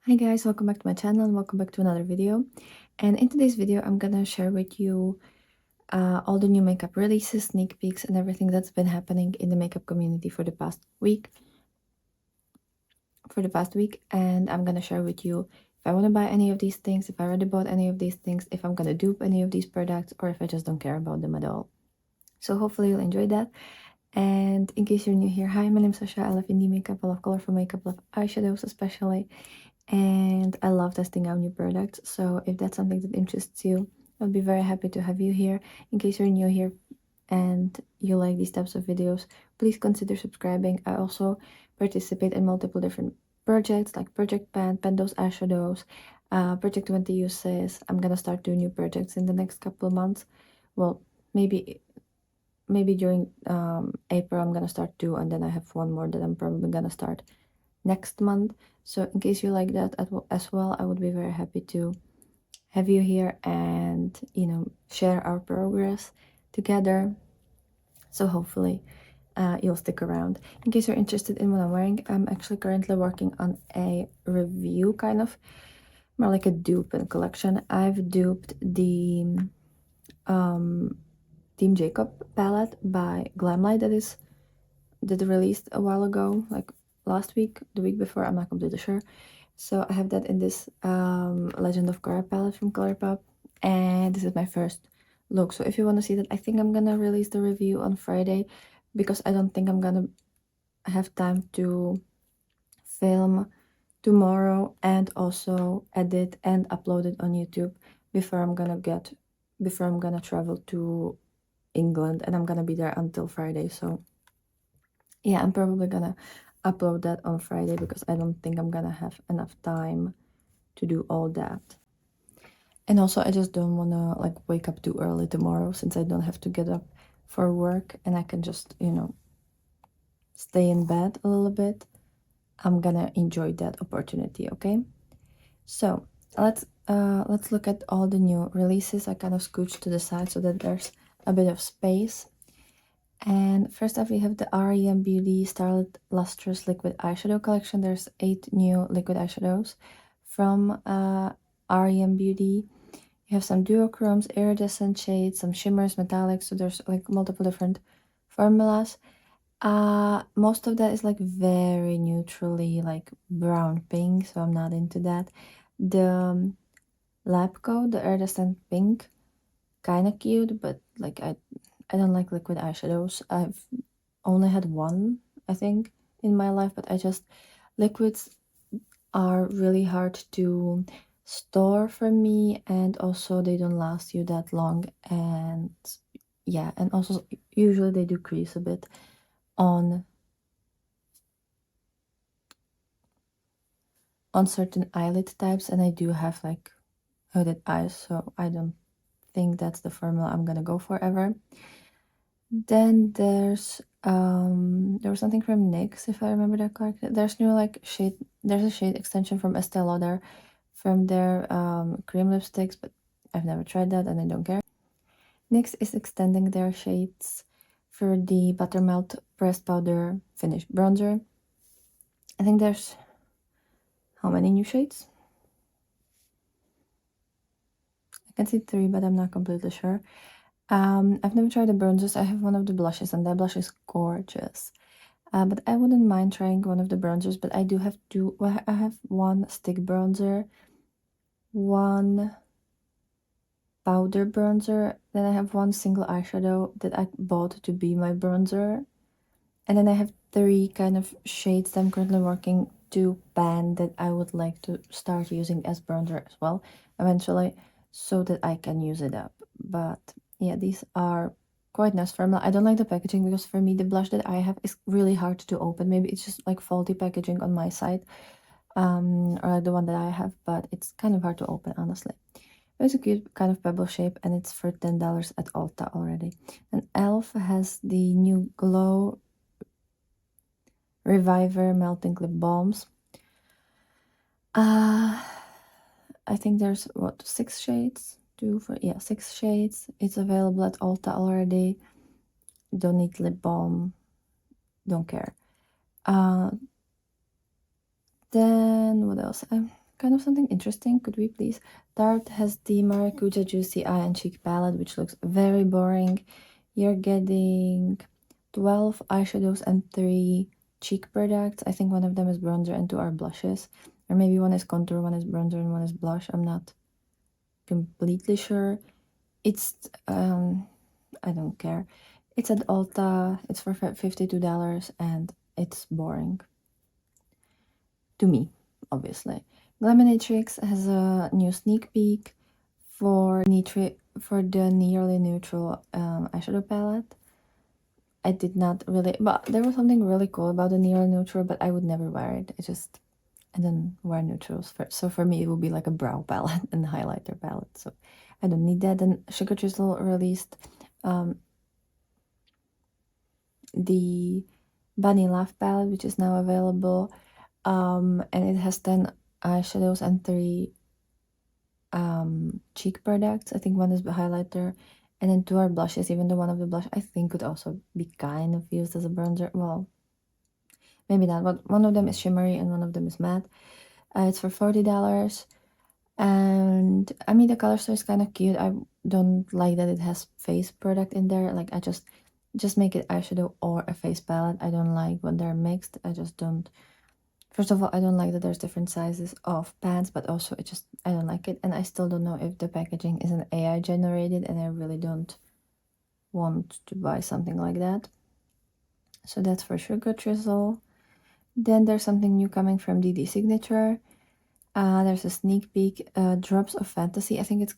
Hi guys, welcome back to my channel and welcome back to another video. And in today's video, I'm gonna share with you all the new makeup releases, sneak peeks, and everything that's been happening in the makeup community for the past week. And I'm gonna share with you if I want to buy any of these things, if I already bought any of these things, if I'm gonna dupe any of these products, or if I just don't care about them at all. So hopefully you'll enjoy that. And in case you're new here, hi, my name's Sasha. I love indie makeup, I love colorful makeup, I love eyeshadows especially. And I love testing out new products. So if that's something that interests you, I'll be very happy to have you here. In case you're new here and you like these types of videos, please consider subscribing. I also participate in multiple different projects like Project Pen, Pendos eyeshadows, Project 20 uses. I'm gonna start doing new projects in the next couple of months. Well, maybe during April I'm gonna start two, and then I have one more that I'm probably gonna start next month. So in case you like that as well, I would be very happy to have you here and share our progress together. So hopefully you'll stick around. In case you're interested in what I'm wearing, I'm actually currently working on a review, kind of more like a dupe and collection. I've duped the Team Jacob palette by Glamlight that released a while ago, like last week, the week before, I'm not completely sure. So I have that in this Legend of Korra palette from Colourpop, and this is my first look. So if you want to see that, I think I'm gonna release the review on Friday, because I don't think I'm gonna have time to film tomorrow and also edit and upload it on YouTube before I'm gonna travel to England, and I'm gonna be there until Friday. So yeah, I'm probably gonna upload that on Friday because I don't think I'm gonna have enough time to do all that. And also, I just don't wanna like wake up too early tomorrow, since I don't have to get up for work and I can just, stay in bed a little bit. I'm gonna enjoy that opportunity, okay? So let's look at all the new releases. I kind of scooched to the side so that there's a bit of space. And first up, we have the R.E.M Beauty Starlit Lustrous Liquid Eyeshadow Collection. There's 8 new liquid eyeshadows from R.E.M Beauty. You have some duochromes, iridescent shades, some shimmers, metallics. So there's like multiple different formulas. Most of that is like very neutrally like brown pink, so I'm not into that. The lab coat, the iridescent pink, kind of cute, but like I don't like liquid eyeshadows. I've only had one, I think, in my life, but liquids are really hard to store for me, and also they don't last you that long. And yeah, and also usually they do crease a bit on certain eyelid types, and I do have like hooded eyes, so I don't think that's the formula I'm gonna go for ever. Then there was something from NYX, if I remember that correctly. There's a shade extension from Estee Lauder from their cream lipsticks, but I've never tried that and I don't care. NYX is extending their shades for the Buttermelt Pressed Powder Finish Bronzer. I think there's how many new shades? I can see 3, but I'm not completely sure. I've never tried the bronzers. I have one of the blushes, and that blush is gorgeous. But I wouldn't mind trying one of the bronzers, but I do have two. Well, I have one stick bronzer, one powder bronzer, then I have one single eyeshadow that I bought to be my bronzer, and then I have 3 kind of shades that I'm currently working to pan that I would like to start using as bronzer as well eventually, so that I can use it up. But yeah, these are quite nice formula. I don't like the packaging because for me the blush that I have is really hard to open. Maybe it's just like faulty packaging on my side, or like the one that I have, but it's kind of hard to open, honestly. It's a cute kind of pebble shape, and it's for $10 at Ulta already. And e.l.f. has the new Glow Reviver Melting Lip Balms. I think there's what, 6 shades? 6 shades. It's available at Ulta already. Don't need lip balm. Don't care. Then what else? kind of something interesting. Could we please? Tarte has the Maracuja Juicy Eye and Cheek palette, which looks very boring. You're getting 12 eyeshadows and 3 cheek products. I think one of them is bronzer and 2 are blushes. Or maybe one is contour, one is bronzer, and one is blush. I'm not completely sure. It's, I don't care. It's at Ulta. It's for $52 and it's boring. To me, obviously. Glaminatrix has a new sneak peek for the nearly neutral eyeshadow palette. I did not really, but there was something really cool about the nearly neutral, but I would never wear it. I don't wear neutrals. So for me, it would be like a brow palette and highlighter palette. So I don't need that. And Sugar Drizzle released the Bunny Laugh palette, which is now available. And it has 10 eyeshadows and 3 cheek products. I think one is the highlighter and then 2 are blushes, even though one of the blush I think could also be kind of used as a bronzer. Well, maybe not, but one of them is shimmery and one of them is matte. It's for $40. And I mean, the color story is kind of cute. I don't like that it has face product in there. Like, I just make it eyeshadow or a face palette. I don't like when they're mixed. I just don't. First of all, I don't like that there's different sizes of pants, but also I don't like it. And I still don't know if the packaging is an AI generated, and I really don't want to buy something like that. So that's for Sugar Drizzle. Then there's something new coming from DD Signature. There's a sneak peek, Drops of Fantasy, I think it's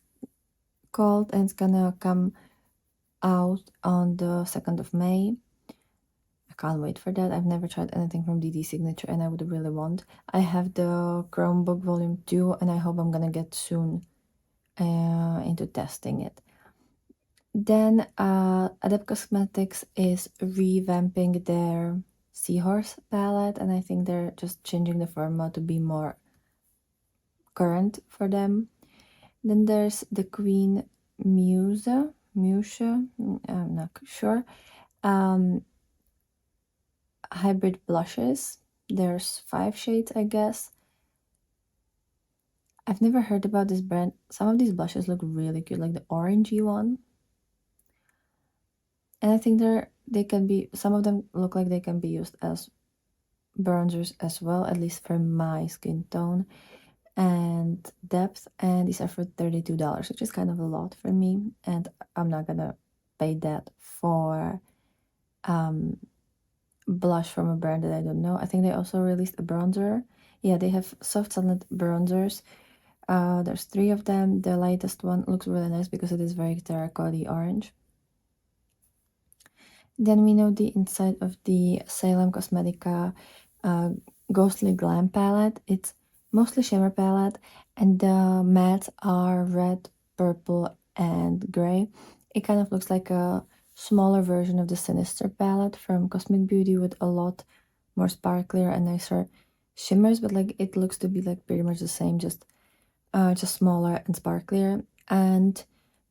called, and it's gonna come out on the 2nd of May. I can't wait for that. I've never tried anything from DD Signature and I would really want. I have the Chromebook Volume 2 and I hope I'm gonna get soon into testing it. Then Adept Cosmetics is revamping their Seahorse palette, and I think they're just changing the format to be more current for them. Then there's the Queen Musa, I'm not sure. Hybrid blushes. There's 5 shades, I guess. I've never heard about this brand. Some of these blushes look really cute, like the orangey one. And I think they can be, some of them look like they can be used as bronzers as well, at least for my skin tone and depth. And these are for $32, which is kind of a lot for me. And I'm not gonna pay that for blush from a brand that I don't know. I think they also released a bronzer. Yeah, they have soft sunlit bronzers. There's 3 of them. The lightest one looks really nice because it is very terracotta orange. Then we know the inside of the Salem Cosmetica Ghostly Glam palette. It's mostly shimmer palette, and the mattes are red, purple, and gray. It kind of looks like a smaller version of the Sinister palette from Cosmic Beauty with a lot more sparklier and nicer shimmers, but like it looks to be like pretty much the same, just smaller and sparklier. And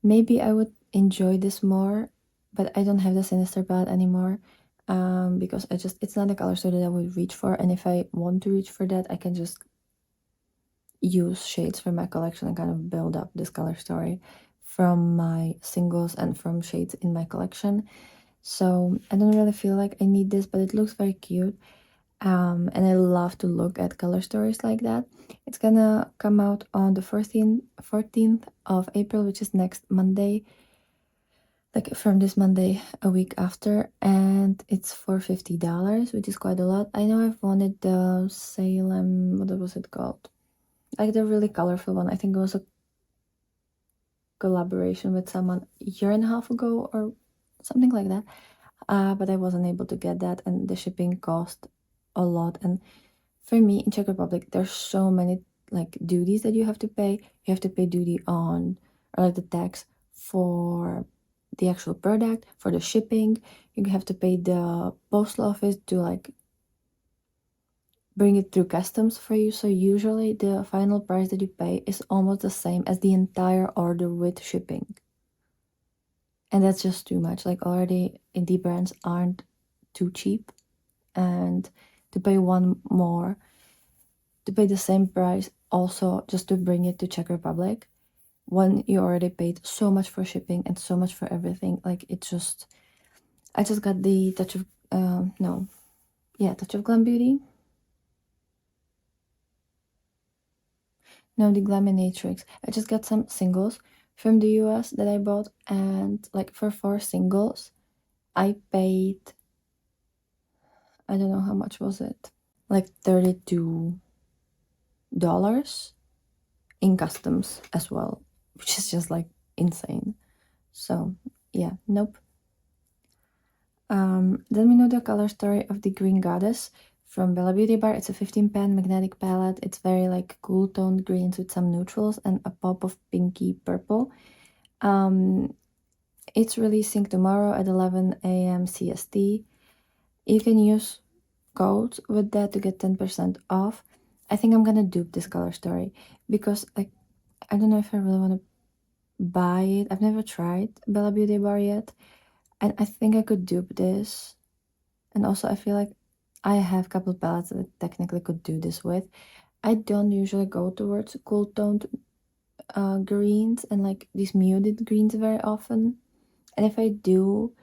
maybe I would enjoy this more, but I don't have the Sinister palette anymore because it's not a color story that I would reach for. And if I want to reach for that, I can just use shades from my collection and kind of build up this color story from my singles and from shades in my collection. So I don't really feel like I need this, but it looks very cute. And I love to look at color stories like that. It's gonna come out on the 14th of April, which is next Monday, like from this Monday a week after, and it's for $50, which is quite a lot. I know I've wanted the Salem, what was it called? Like the really colorful one. I think it was a collaboration with someone a year and a half ago or something like that. But I wasn't able to get that, and the shipping cost a lot. And for me in Czech Republic, there's so many like duties that you have to pay. You have to pay duty on, or like the tax for the actual product, for the shipping. You have to pay the postal office to like bring it through customs for you. So usually the final price that you pay is almost the same as the entire order with shipping. And that's just too much. Like already indie brands aren't too cheap, and to pay one more to pay the same price also just to bring it to Czech Republic when you already paid so much for shipping and so much for everything. Like, I just got the touch of no, yeah, touch of glam beauty. No, the Glaminatrix. I just got some singles from the US that I bought, and like for 4 singles, I paid, I don't know how much was it, like $32 in customs as well, which is just like insane. So yeah, nope. Then we know the color story of the Green Goddess from Bella Beauty Bar. It's a 15-pan magnetic palette. It's very like cool toned greens with some neutrals and a pop of pinky purple. It's releasing tomorrow at 11 a.m. CST. You can use code with that to get 10% off. I think I'm gonna dupe this color story because like I don't know if I really want to buy it. I've never tried Bella Beauty Bar yet, and I think I could dupe this. And also I feel like I have a couple of palettes that I technically could do this with. I don't usually go towards cool toned greens and like these muted greens very often. And if I do,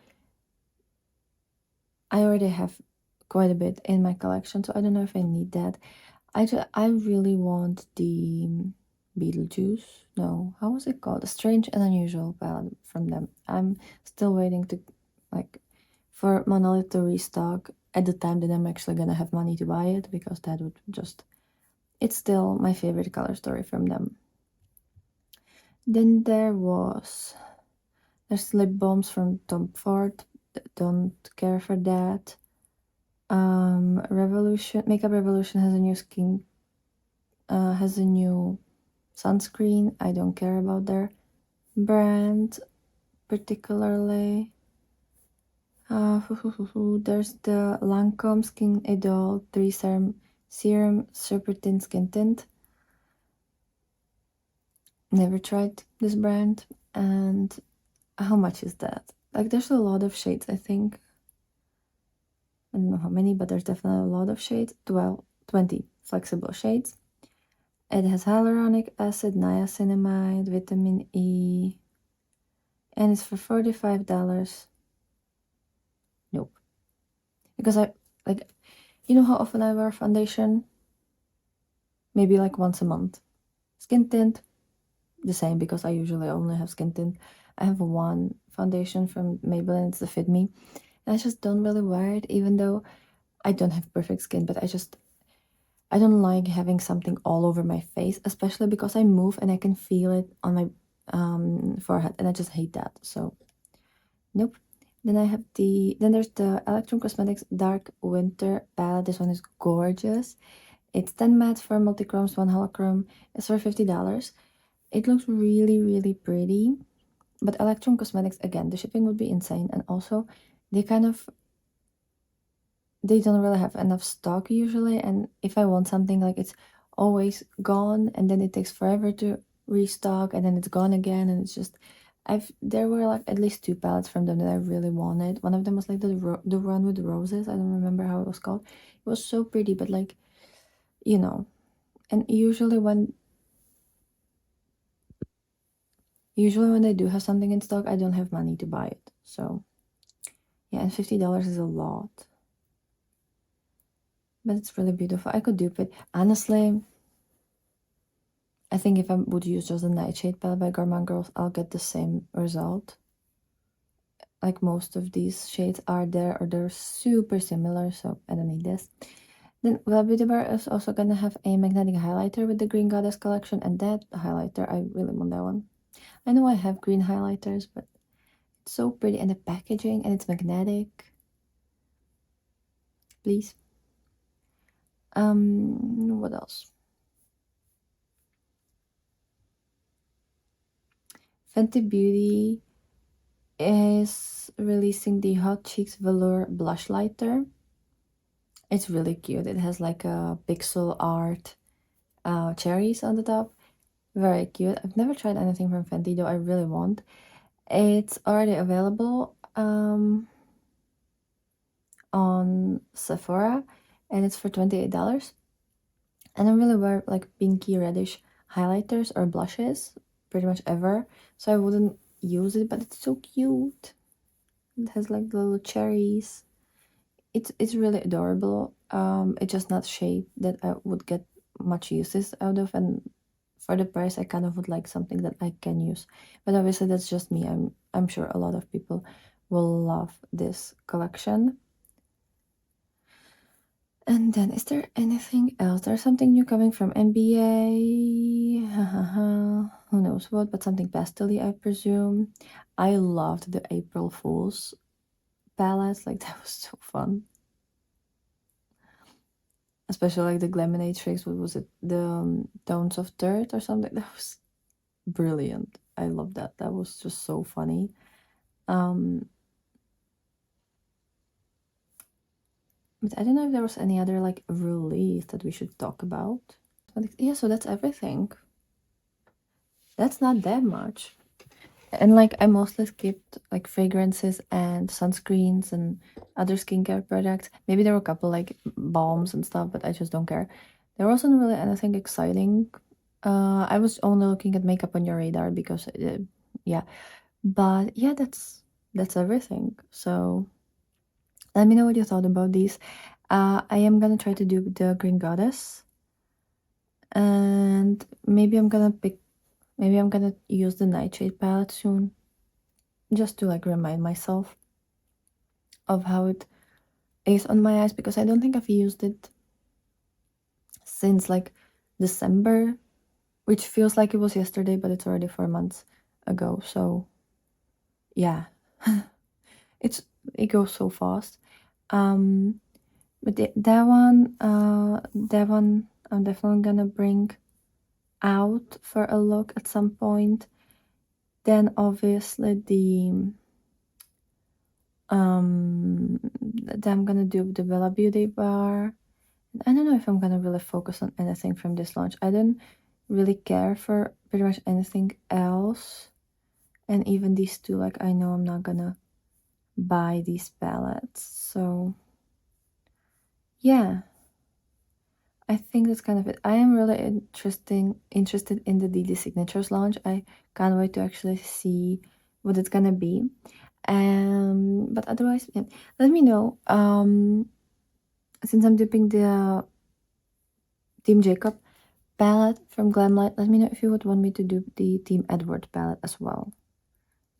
I already have quite a bit in my collection, so I don't know if I need that. I really want the Beetlejuice. No, how was it called? A Strange and Unusual palette from them. I'm still waiting to like for Monolith to restock at the time that I'm actually gonna have money to buy it, because that would just, it's still my favorite color story from them. Then there's lip balms from Tom Ford. Don't care for that. Makeup Revolution has a new sunscreen. I don't care about their brand particularly. There's the Lancome Skin Idol 3 Serum Super Tint Skin Tint. Never tried this brand. And how much is that? Like, there's a lot of shades, I think. I don't know how many, but there's definitely a lot of shades. 20 flexible shades. It has hyaluronic acid, niacinamide, vitamin E, and it's for $45. Nope. Because I, like, you know how often I wear foundation? Maybe like once a month. Skin tint, the same, because I usually only have skin tint. I have one foundation from Maybelline, it's the Fit Me, and I just don't really wear it, even though I don't have perfect skin, but I don't like having something all over my face, especially because I move and I can feel it on my forehead, and I just hate that. So nope. Then there's the Electron Cosmetics Dark Winter palette. This one is gorgeous. It's 10 matte for multi-chromes, 1 holochrome. It's for $50. It looks really, really pretty. But Electron Cosmetics, again, the shipping would be insane. And also, they don't really have enough stock usually. And if I want something, like, it's always gone, and then it takes forever to restock, and then it's gone again. And it's just, there were like at least 2 palettes from them that I really wanted. One of them was like the one with the roses. I don't remember how it was called. It was so pretty, but like, you know, and usually when they do have something in stock, I don't have money to buy it. So yeah, and $50 is a lot, but it's really beautiful. I could dupe it. Honestly, I think if I would use just a Nightshade palette by Gourmand Girls, I'll get the same result. Like, most of these shades are there, or they're super similar, so I don't need this. Then Well Beauty Bar is also gonna have a magnetic highlighter with the Green Goddess collection, and that highlighter, I really want that one. I know I have green highlighters, but it's so pretty, and the packaging, and it's magnetic. Please. What else? Fenty Beauty is releasing the Hot Cheeks Velour Blush Lighter. It's really cute. It has like a pixel art cherries on the top. Very cute. I've never tried anything from Fenty, though I really want. It's already available on Sephora, and it's for $28. And I don't really wear like pinky reddish highlighters or blushes pretty much ever, so I wouldn't use it, but it's so cute. It has like little cherries. It's really adorable. It's just not shade that I would get much uses out of, and for the price I kind of would like something that I can use. But obviously that's just me. I'm sure a lot of people will love this collection. And then, is there anything else? There's something new coming from NBA. Who knows what, but something pastel-y, I presume. I loved the April Fool's palettes. Like, that was so fun. Especially like the Glaminatrix. What was it? The Tones of Dirt or something. That was brilliant. I love that. That was just so funny. But I don't know if there was any other like release that we should talk about. But yeah, so that's everything. That's not that much. And like I mostly skipped like fragrances and sunscreens and other skincare products. Maybe there were a couple like balms and stuff, but I just don't care. There wasn't really anything exciting. I was only looking at makeup on your radar because yeah. But yeah, that's everything. So let me know what you thought about these. I am gonna try to do the Green Goddess, and maybe I'm gonna use the Nightshade palette soon, just to like remind myself of how it is on my eyes, because I don't think I've used it since like December, which feels like it was yesterday, but it's already 4 months ago. So yeah, it goes so fast. But that one I'm definitely gonna bring out for a look at some point. Then obviously then I'm gonna do the Bella Beauty bar. I don't know if I'm gonna really focus on anything from this launch. I don't really care for pretty much anything else. And even these two, like I know I'm not gonna buy these palettes. So yeah, I think that's kind of it. I am really interested in the DD Signatures launch. I can't wait to actually see what it's gonna be. But otherwise, yeah, let me know. Since I'm dipping the Team Jacob palette from Glamlight, let me know if you would want me to do the Team Edward palette as well,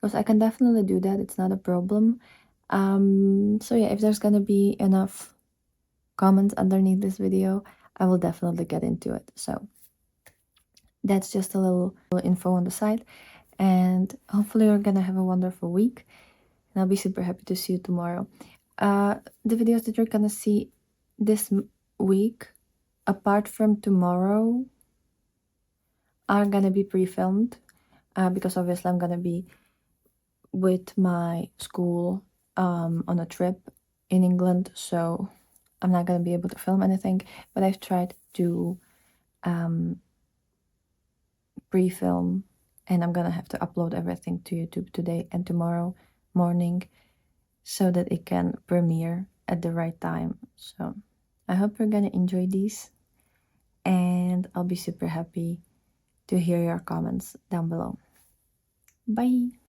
because I can definitely do that. It's not a problem. So yeah, if there's gonna be enough comments underneath this video, I will definitely get into it. So that's just a little info on the side, and hopefully you're gonna have a wonderful week, and I'll be super happy to see you tomorrow. The videos that you're gonna see this week, apart from tomorrow, are gonna be pre-filmed, because obviously I'm gonna be with my school on a trip in England, so I'm not gonna be able to film anything, but I've tried to pre-film, and I'm gonna have to upload everything to YouTube today and tomorrow morning so that it can premiere at the right time. So I hope you're gonna enjoy these, and I'll be super happy to hear your comments down below. Bye!